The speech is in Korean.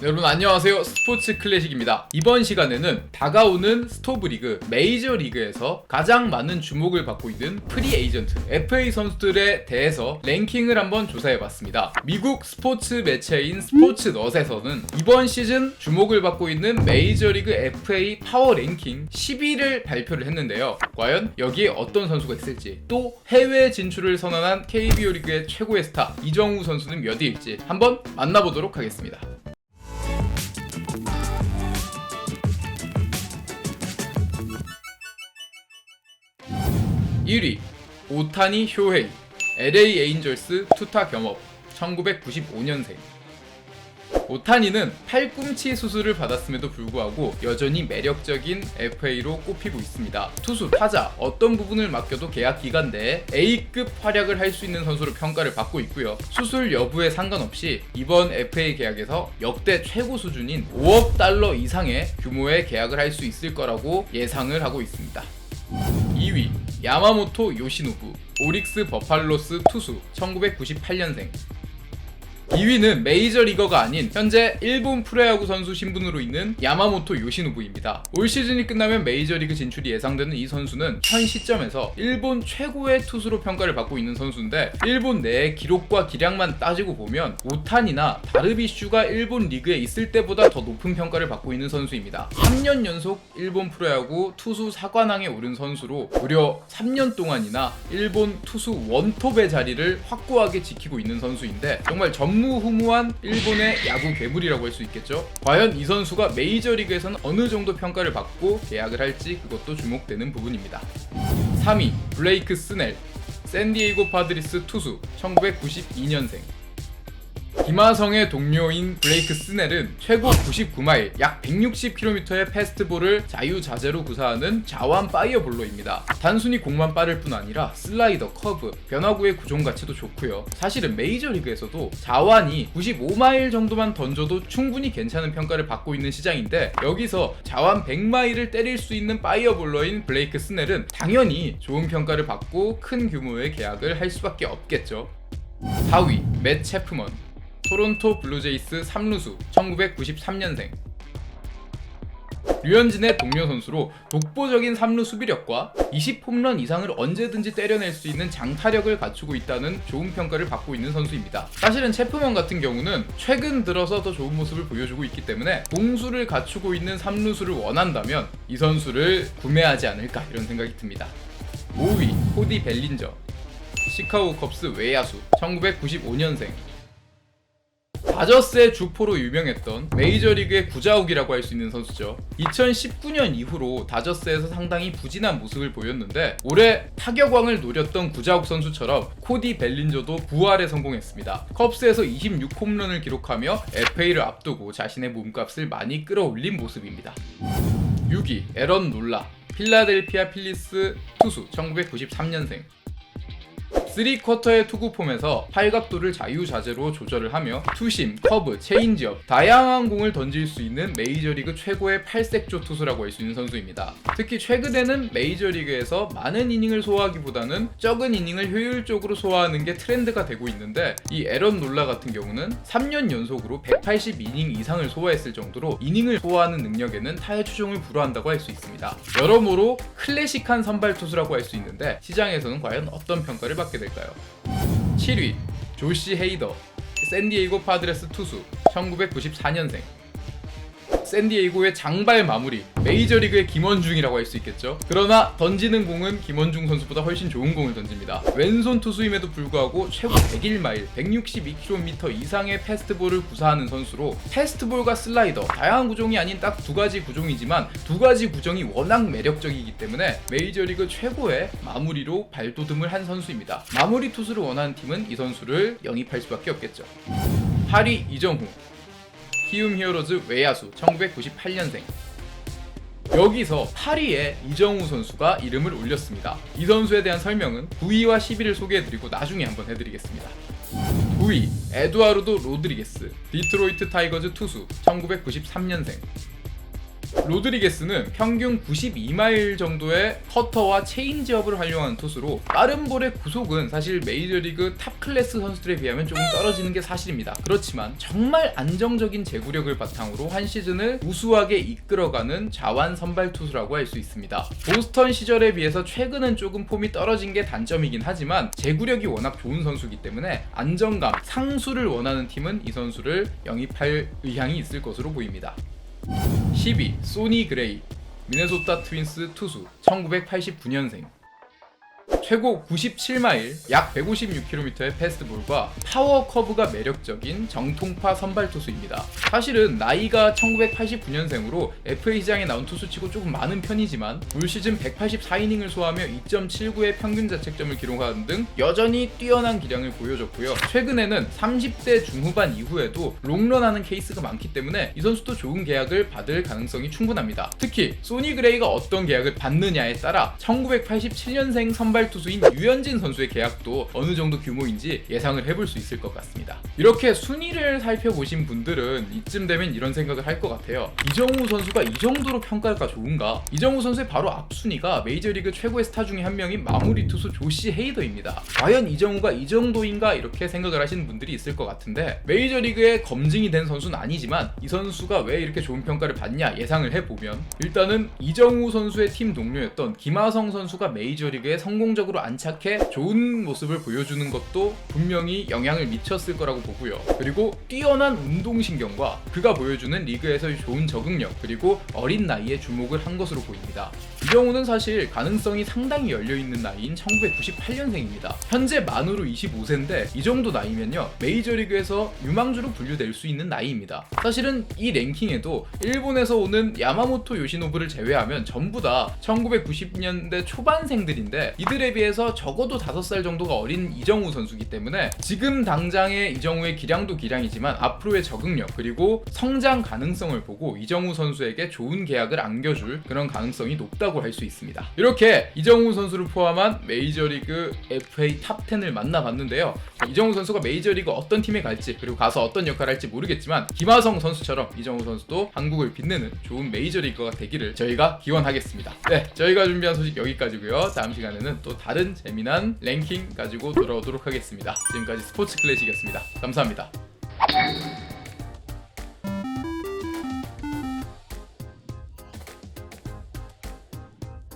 여러분 안녕하세요. 스포츠 클래식입니다. 이번 시간에는 다가오는 스토브리그, 메이저리그에서 가장 많은 주목을 받고 있는 프리에이전트, FA 선수들에 대해서 랭킹을 한번 조사해봤습니다. 미국 스포츠 매체인 스포츠넛에서는 이번 시즌 주목을 받고 있는 메이저리그 FA 파워 랭킹 10위를 발표를 했는데요. 과연 여기에 어떤 선수가 있을지, 또 해외 진출을 선언한 KBO 리그의 최고의 스타 이정우 선수는 몇 위일지 한번 만나보도록 하겠습니다. 1위 오타니 효헤이, LA 에인절스 투타 겸업, 1995년생. 오타니는 팔꿈치 수술을 받았음에도 불구하고 여전히 매력적인 FA로 꼽히고 있습니다. 투수, 타자 어떤 부분을 맡겨도 계약 기간 내에 A급 활약을 할 수 있는 선수로 평가를 받고 있고요. 수술 여부에 상관없이 이번 FA 계약에서 역대 최고 수준인 5억 달러 이상의 규모의 계약을 할 수 있을 거라고 예상을 하고 있습니다. 2위 야마모토 요시노부, 오릭스 버팔로스 투수, 1998년생. 2위는 메이저리거가 아닌 현재 일본 프로야구 선수 신분으로 있는 야마모토 요시노부입니다. 올 시즌이 끝나면 메이저리그 진출이 예상되는 이 선수는 현 시점에서 일본 최고의 투수로 평가를 받고 있는 선수인데, 일본 내의 기록과 기량만 따지고 보면 오타니나 다르비슈가 일본 리그에 있을 때보다 더 높은 평가를 받고 있는 선수입니다. 3년 연속 일본 프로야구 투수 4관왕에 오른 선수로 무려 3년 동안이나 일본 투수 원톱의 자리를 확고하게 지키고 있는 선수인데, 정말 전무후무한 일본의 야구 괴물이라고 할 수 있겠죠. 과연 이 선수가 메이저리그에서는 어느 정도 평가를 받고 계약을 할지 그것도 주목되는 부분입니다. 3위 블레이크 스넬, 샌디에이고 파드리스 투수, 1992년생. 김하성의 동료인 블레이크 스넬은 최고 99마일, 약 160km의 패스트볼을 자유자재로 구사하는 자완 파이어볼러입니다. 단순히 공만 빠를 뿐 아니라 슬라이더, 커브, 변화구의 구종 가치도 좋고요. 사실은 메이저리그에서도 자완이 95마일 정도만 던져도 충분히 괜찮은 평가를 받고 있는 시장인데, 여기서 자완 100마일을 때릴 수 있는 파이어볼러인 블레이크 스넬은 당연히 좋은 평가를 받고 큰 규모의 계약을 할 수밖에 없겠죠. 4위 맷 체프먼, 토론토 블루제이스 3루수, 1993년생. 류현진의 동료 선수로 독보적인 3루 수비력과 20홈런 이상을 언제든지 때려낼 수 있는 장타력을 갖추고 있다는 좋은 평가를 받고 있는 선수입니다. 사실은 체프먼 같은 경우는 최근 들어서 더 좋은 모습을 보여주고 있기 때문에 공수를 갖추고 있는 3루수를 원한다면 이 선수를 구매하지 않을까, 이런 생각이 듭니다. 5위 코디 벨린저, 시카고 컵스 외야수, 1995년생. 다저스의 주포로 유명했던 메이저리그의 구자욱이라고 할 수 있는 선수죠. 2019년 이후로 다저스에서 상당히 부진한 모습을 보였는데, 올해 타격왕을 노렸던 구자욱 선수처럼 코디 벨린저도 부활에 성공했습니다. 컵스에서 26홈런을 기록하며 FA를 앞두고 자신의 몸값을 많이 끌어올린 모습입니다. 6위 에런 놀라, 필라델피아 필리스 투수, 1993년생. 3쿼터의 투구 폼에서 팔각도를 자유자재로 조절을 하며 투심, 커브, 체인지업, 다양한 공을 던질 수 있는 메이저리그 최고의 팔색조 투수라고 할 수 있는 선수입니다. 특히 최근에는 메이저리그에서 많은 이닝을 소화하기보다는 적은 이닝을 효율적으로 소화하는 게 트렌드가 되고 있는데, 이 에런 놀라 같은 경우는 3년 연속으로 180이닝 이상을 소화했을 정도로 이닝을 소화하는 능력에는 타의 추종을 불허한다고 할 수 있습니다. 여러모로 클래식한 선발 투수라고 할 수 있는데, 시장에서는 과연 어떤 평가를 받게 될까요? 7위 조시 헤이더, 샌디에이고 파드레스 투수, 1994년생. 샌디에이고의 장발 마무리, 메이저리그의 김원중이라고 할 수 있겠죠. 그러나 던지는 공은 김원중 선수보다 훨씬 좋은 공을 던집니다. 왼손 투수임에도 불구하고 최고 101마일, 162km 이상의 패스트볼을 구사하는 선수로, 패스트볼과 슬라이더, 다양한 구종이 아닌 딱 두 가지 구종이지만 두 가지 구종이 워낙 매력적이기 때문에 메이저리그 최고의 마무리로 발돋움을 한 선수입니다. 마무리 투수를 원하는 팀은 이 선수를 영입할 수밖에 없겠죠. 8위 이정후, 키움 히어로즈 외야수, 1998년생. 여기서 8위에 이정우 선수가 이름을 올렸습니다. 이 선수에 대한 설명은 9위와 10위를 소개해드리고 나중에 한번 해드리겠습니다. 9위 에두아르도 로드리게스, 디트로이트 타이거즈 투수, 1993년생. 로드리게스는 평균 92마일 정도의 커터와 체인지업을 활용하는 투수로 빠른 볼의 구속은 사실 메이저리그 탑 클래스 선수들에 비하면 조금 떨어지는 게 사실입니다. 그렇지만 정말 안정적인 제구력을 바탕으로 한 시즌을 우수하게 이끌어가는 자완 선발 투수라고 할 수 있습니다. 보스턴 시절에 비해서 최근은 조금 폼이 떨어진 게 단점이긴 하지만 제구력이 워낙 좋은 선수이기 때문에 안정감, 상수를 원하는 팀은 이 선수를 영입할 의향이 있을 것으로 보입니다. 12. 소니 그레이, 미네소타 트윈스 투수, 1989년생. 최고 97마일, 약 156km의 패스트볼과 파워 커브가 매력적인 정통파 선발 투수입니다. 사실은 나이가 1989년생으로 FA시장에 나온 투수치고 조금 많은 편이지만 올 시즌 184이닝을 소화하며 2.79의 평균 자책점을 기록하는 등 여전히 뛰어난 기량을 보여줬고요. 최근에는 30대 중후반 이후에도 롱런하는 케이스가 많기 때문에 이 선수도 좋은 계약을 받을 가능성이 충분합니다. 특히 소니 그레이가 어떤 계약을 받느냐에 따라 1987년생 선발 투수인 유현진 선수의 계약도 어느 정도 규모인지 예상을 해볼 수 있을 것 같습니다. 이렇게 순위를 살펴보신 분들은 이쯤 되면 이런 생각을 할 것 같아요. 이정우 선수가 이 정도로 평가가 좋은가? 이정우 선수의 바로 앞순위가 메이저리그 최고의 스타 중에 한 명인 마무리 투수 조시 헤이더입니다. 과연 이정우가 이 정도인가? 이렇게 생각을 하시는 분들이 있을 것 같은데 메이저리그에 검증이 된 선수는 아니지만 이 선수가 왜 이렇게 좋은 평가를 받냐 예상을 해보면 일단은 이정우 선수의 팀 동료였던 김하성 선수가 메이저리그에 성공적으로 안착해 좋은 모습을 보여주는 것도 분명히 영향을 미쳤을 거라고 보고요. 그리고 뛰어난 운동신경과 그가 보여주는 리그에서의 좋은 적응력 그리고 어린 나이에 주목을 한 것으로 보입니다. 이정우는 사실 가능성이 상당히 열려있는 나이인 1998년생입니다. 현재 만으로 25세인데 이 정도 나이면요 메이저리그에서 유망주로 분류될 수 있는 나이입니다. 사실은 이 랭킹에도 일본에서 오는 야마모토 요시노부를 제외하면 전부 다 1990년대 초반생들인데 이들에 비해서 적어도 5살 정도가 어린 이정우 선수이기 때문에 지금 당장의 이정우의 기량도 기량이지만 앞으로의 적응력 그리고 성장 가능성을 보고 이정우 선수에게 좋은 계약을 안겨줄 그런 가능성이 높다고 할 수 있습니다. 이렇게 이정우 선수를 포함한 메이저리그 FA 탑10을 만나봤는데요. 이정우 선수가 메이저리그 어떤 팀에 갈지 그리고 가서 어떤 역할을 할지 모르겠지만 김하성 선수처럼 이정우 선수도 한국을 빛내는 좋은 메이저리거가 되기를 저희가 기원하겠습니다. 네, 저희가 준비한 소식 여기까지고요. 다음 시간에는 또 다른 재미난 랭킹 가지고 돌아오도록 하겠습니다. 지금까지 스포츠 클래식이었습니다. 감사합니다.